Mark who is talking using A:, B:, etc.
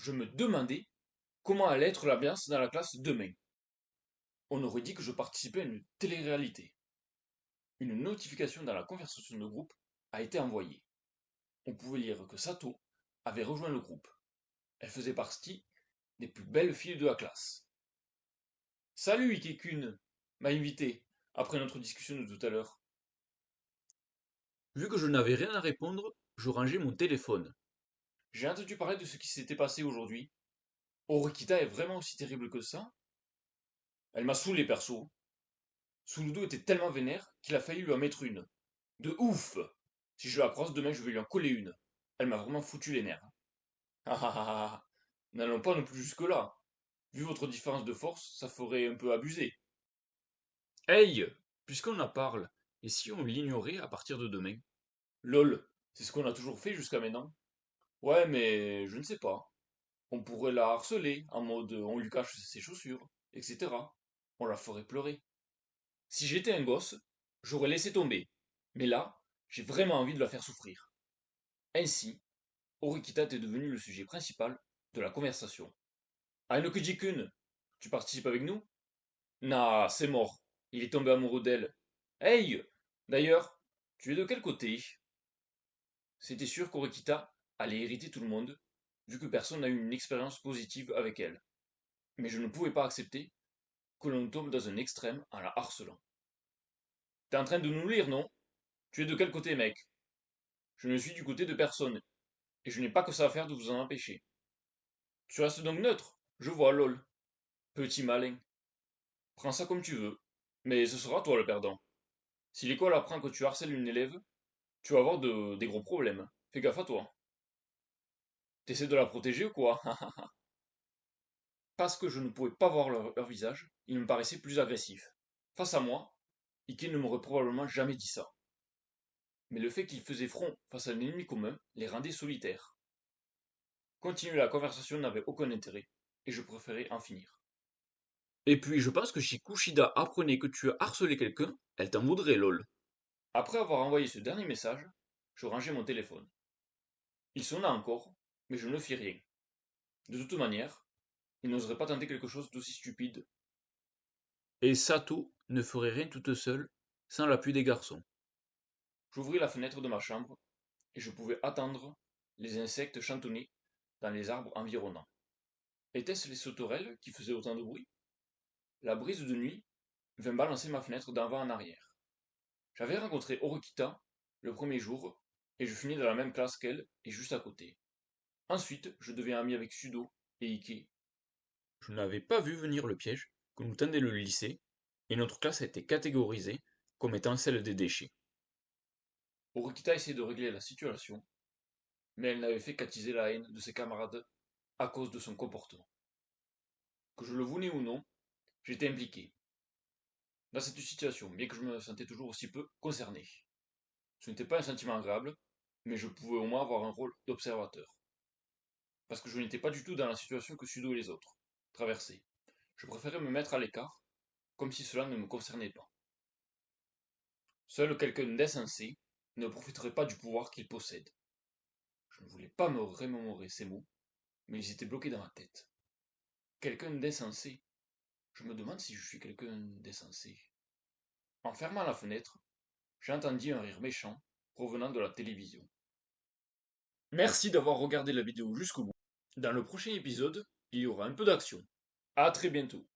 A: Je me demandais comment allait être l'ambiance dans la classe demain. On aurait dit que je participais à une télé-réalité. Une notification dans la conversation de groupe a été envoyée. On pouvait lire que Sato avait rejoint le groupe. Elle faisait partie des plus belles filles de la classe. Salut Ikekun, m'a invité, après notre discussion de tout à l'heure. Vu que je n'avais rien à répondre, je rangeais mon téléphone. J'ai entendu parler de ce qui s'était passé aujourd'hui. Orikita est vraiment aussi terrible que ça? Elle m'a saoulé perso. Suludo était tellement vénère qu'il a failli lui en mettre une. De ouf! Si je la croise demain, je vais lui en coller une. Elle m'a vraiment foutu les nerfs. Ah ah ah ah ah. N'allons pas non plus jusque-là. Vu votre différence de force, ça ferait un peu abuser. Hey! Puisqu'on en parle, et si on l'ignorait à partir de demain? Lol, c'est ce qu'on a toujours fait jusqu'à maintenant. Ouais, mais je ne sais pas. On pourrait la harceler, en mode on lui cache ses chaussures, etc. On la ferait pleurer. Si j'étais un gosse, j'aurais laissé tomber. Mais là, j'ai vraiment envie de la faire souffrir. Ainsi, Orikita est devenu le sujet principal de la conversation. Ainokuji-kun, tu participes avec nous? Nah, c'est mort. Il est tombé amoureux d'elle. Hey! D'ailleurs, tu es de quel côté? C'était sûr qu'Orikita allait irriter tout le monde, vu que personne n'a eu une expérience positive avec elle. Mais je ne pouvais pas accepter que l'on tombe dans un extrême en la harcelant. T'es en train de nous lire, non? Tu es de quel côté, mec? Je ne suis du côté de personne, et je n'ai pas que ça à faire de vous en empêcher. Tu restes donc neutre? Je vois, lol. Petit malin. Prends ça comme tu veux. Mais ce sera toi le perdant. Si l'école apprend que tu harcèles une élève, tu vas avoir des gros problèmes. Fais gaffe à toi. T'essaies de la protéger ou quoi? Parce que je ne pouvais pas voir leur visage, ils me paraissaient plus agressifs. Face à moi, Ike ne m'aurait probablement jamais dit ça. Mais le fait qu'ils faisaient front face à un ennemi commun les rendait solitaires. Continuer la conversation n'avait aucun intérêt, et je préférais en finir. Et puis, je pense que si Kushida apprenait que tu as harcelé quelqu'un, elle t'en voudrait, lol. Après avoir envoyé ce dernier message, je rangeai mon téléphone. Il sonna encore, mais je ne fis rien. De toute manière, il n'oserait pas tenter quelque chose d'aussi stupide. Et Sato ne ferait rien toute seule, sans l'appui des garçons. J'ouvris la fenêtre de ma chambre, et je pouvais attendre les insectes chantonner dans les arbres environnants. Étaient-ce les sauterelles qui faisaient autant de bruit? La brise de nuit vint balancer ma fenêtre d'avant en arrière. J'avais rencontré Orokita le premier jour, et je finis dans la même classe qu'elle et juste à côté. Ensuite, je deviens ami avec Sudo et Ike. Je n'avais pas vu venir le piège que nous tendait le lycée, et notre classe a été catégorisée comme étant celle des déchets. Orokita essayait de régler la situation, mais elle n'avait fait qu'attiser la haine de ses camarades à cause de son comportement. Que je le voulais ou non, j'étais impliqué dans cette situation, bien que je me sentais toujours aussi peu concerné. Ce n'était pas un sentiment agréable, mais je pouvais au moins avoir un rôle d'observateur. Parce que je n'étais pas du tout dans la situation que Sudo et les autres traversaient. Je préférais me mettre à l'écart, comme si cela ne me concernait pas. Seul quelqu'un d'insensé ne profiterait pas du pouvoir qu'il possède. Je ne voulais pas me remémorer ces mots, mais ils étaient bloqués dans ma tête. Quelqu'un d'insensé. Je me demande si je suis quelqu'un d'insensé. En fermant la fenêtre, j'entendis un rire méchant provenant de la télévision. Merci d'avoir regardé la vidéo jusqu'au bout. Dans le prochain épisode, il y aura un peu d'action. À très bientôt.